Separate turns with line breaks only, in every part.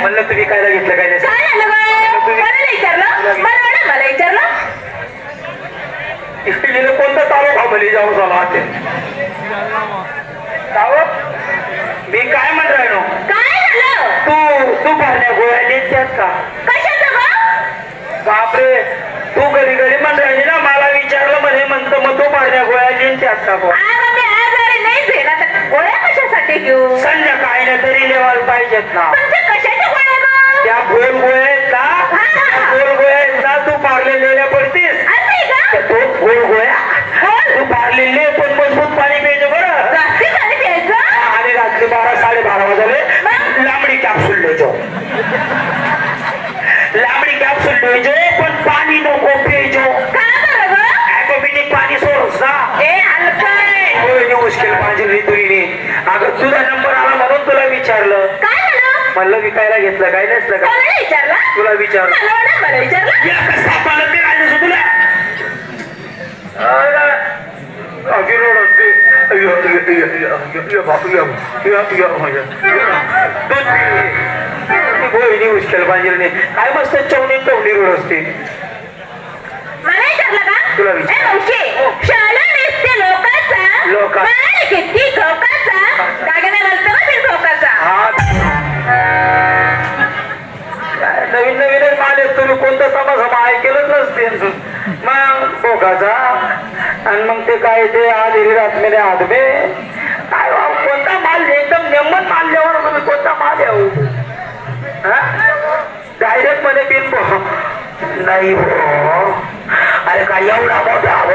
म्हणलं तुम्ही कायला घेतलं काय नाही विचारलं कोणतं तावं खामली जाऊ झाला ते मी काय म्हण राहिलो तू भरण्या गोळ्या देत का बापरे तू घरी घरी म्हण राहिली ना मला विचारलं म्हणे म्हणतो मग तू भरण्या गोळ्या देत का
गोळ्या कशासाठी घेऊ
संध्याकाळी ना तरी लेवायला पाहिजेत ना त्या गोल गोळ्या आहेत ना गोल गोळ्या आहेत ना तू पारलेल्या पडतीस तो गोल गोळ्या तू पारलेले पण मजबूत पाणी प्यायचं बरं आणि रात्री 12-12:30 वाजले लांबडी कॅप्सूल द्यायचो लांबडी कॅप्सूल द्यायचो पण पाणी नको प्यायचो ऍटोमॅटिक पाणी सोडस ना मुश्किल पाहिजे तुरीने अगं तुझा नंबर आला म्हणून तुला विचारलं म्हणलं विकायला घेतलं काय नसलं का तुला विचारलं मुश्किल पाहिजे काय मस्त चवणी रोड असते तुला नवीन नवीनच माल आहेत तुम्ही कोणता समाजमा ऐकेलच नसते मग भोगाचा आणि मग ते काय ते आज हिरी रातमेले आदमे काय कोणता माल एकदम नेमत माल द्यावर तुम्ही कोणता माल द्याव डायरेक्ट मध्ये बिन नाही भो अरे काय एवढा मोठा हो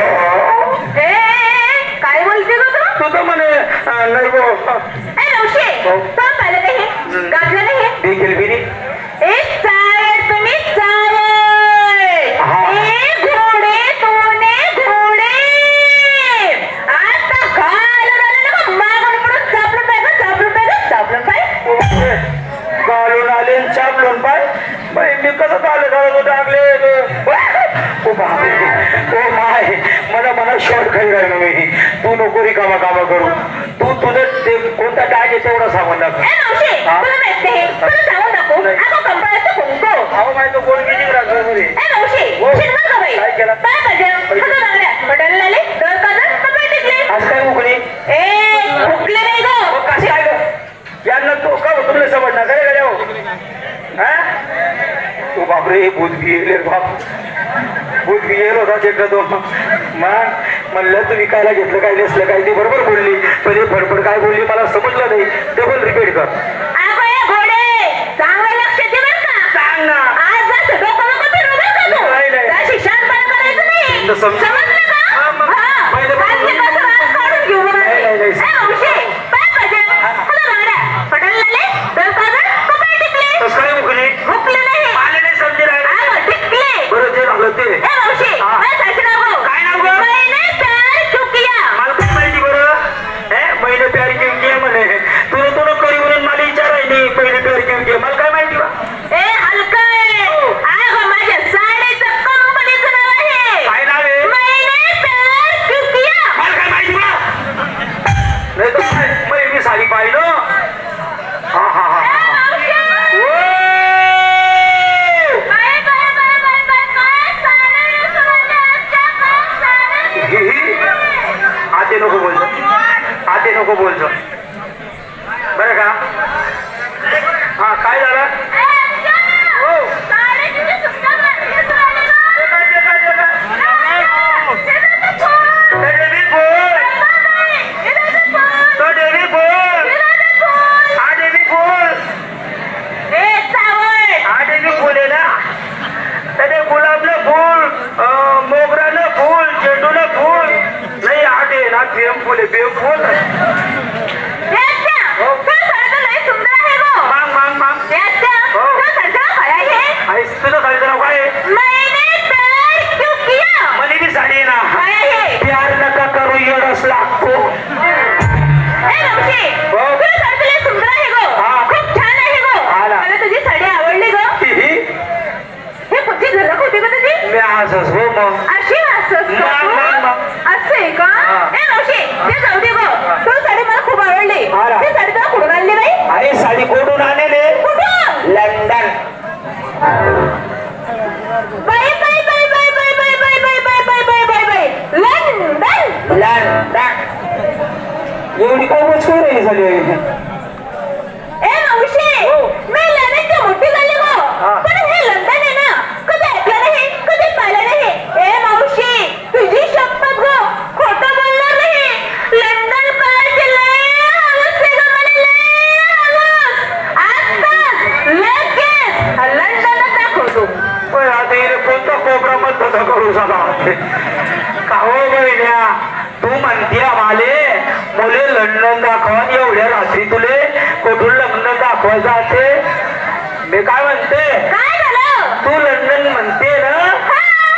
काय बोलते
तू तर म्हणे नाही भो देखील बिनी
एक चावड तुम्ही चावड घोडे तोने घोडे आता घालून मागून पडून चापलून पाय
घालून आले चापलून पाय मी कसं चाललं झालं टाकले ओ माय मला शॉर्ट खाई राहिलो मी तू नको रिकामा कामा करू तू तुझं ते कोणता काय आहे तेवढं सांगून दाखव अहो माहिती कोण गेली मध्ये काय केलं आज काय उघडी
हुकले नाही गो
कशी आहे ग यांना तो का तुला समजणार काय गड्या हो तू बापरे भूत गेले बाप भूत गेलो होता एकदा दोन मग म्हणलं तू विकायला घेतलं काय नसलं काय ते बरोबर बोलली पण हे फडफड काय बोलली मला समजलं नाही डबल रिपीट कर नको बोलतो बरं का हा काय झालं गुलाबलं फूल मोगरानं फूल झेंडूला फूल नाही आटे ना बेम फुले बेम फुल मांग मांग मांग झाली आहे.
ए मावशी
हो.
मी लंडनची मोठी झाली हो
हा.
पण हे लंडन आहे ना कधी ऐकलं नाही कधी पाहिलं नाही. ए मावशी तुझी शपथ गो खोटं बोलणार नाही. लंडन काळचे लय हवस आहे गं मला लय हवस. आत्ताच लगेच लंडनच दाखवतो.
पण आता हिने कोणता कोपरा मत करू झाला का हो बहिण्या तू म्हणते आम्हाले मुले लंडन दाखवा एवढ्या रात्री तुले कुठून लंडन दाखवायचं असे मी काय म्हणते
काय झालं?
तू लंडन म्हणते ना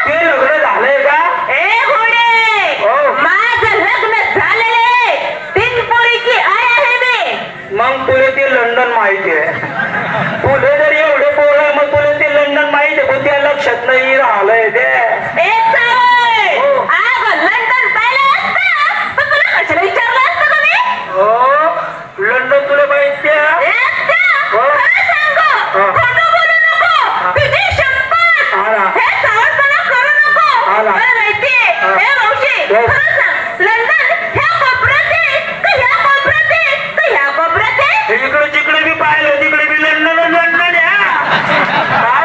ते लग्न झालंय का
ए घोडे
हो.
माझं लग्न झालेले 3 पोरीची आई आहे मी.
मग तुला ते लंडन माहिती आहे तुले जर एवढे पोरं आहे, मग तुला ते लंडन माहिती आहे पण त्या लक्षात नाही राहिलंय ते
ए चावय
हो.
अगं लंडन पाहिलं असतं पण तुला कशाला विचारलं असतं का मी?
हो लंडन तुला माहिती आहे
ए त्या,
हो.
खरं सांगू,
हा.
खोटं बोलू नको. तुझी शपथ.
हा ना.
हे चावटपणा करू नको.
हा ना.
मला माहितीये.
हा.
ए मावशी,
हो.
खरं सांग, लंडन ह्या कोपऱ्यात आहे का ह्या कोपऱ्यात आहे का ह्या कोपऱ्यात आहे?
इकडे जिकडे मी पाहिलं तिकडे मी लंडन लंडन आहे हा.